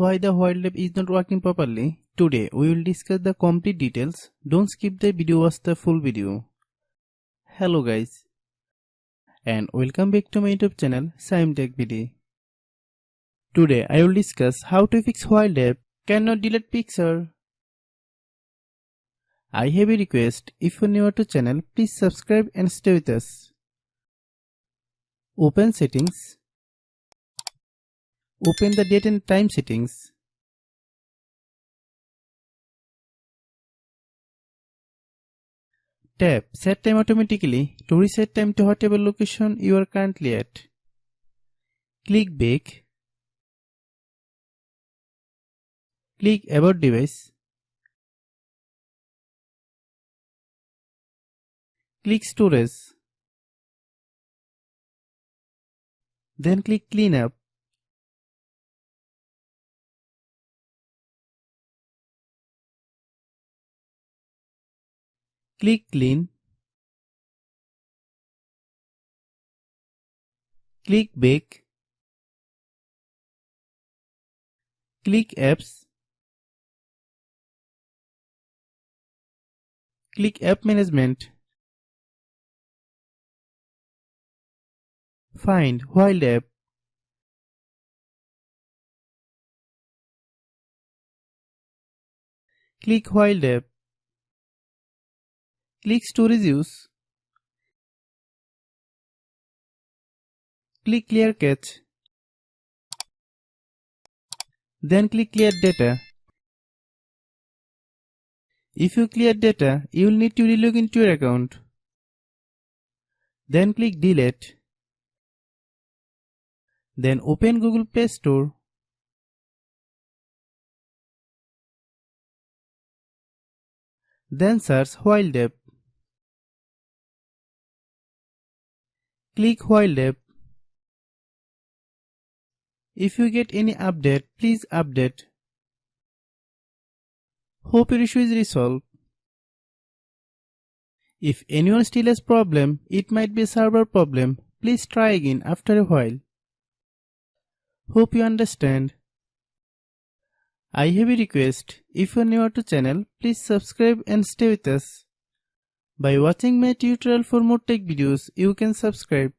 Why the while app is not working properly? Today we will discuss the complete details. Don't skip the video, watch the full video. Hello guys and welcome back to my YouTube channel Shaem Tech BD. Today I will discuss how to fix while app cannot delete picture. I have a request, if you are new to channel, please subscribe and stay with us. Open settings. Open the date and time settings. Tap Set Time automatically to reset time to whatever location you are currently at. Click Back. Click About Device. Click Storage. Then click Cleanup. Click Clean. Click Back. Click Apps. Click App Management. Find While app. Click While app. Click Storage Use. Click Clear Cache. Then click Clear Data. If you clear data, you will need to relog into your account. Then click Delete. Then open Google Play Store. Then search While app. Click While app. If you get any update, please update. Hope your issue is resolved. If anyone still has problem, it might be a server problem. Please try again after a while. Hope you understand. I have a request. If you are new to channel, please subscribe and stay with us. By watching my tutorial for more tech videos, you can subscribe.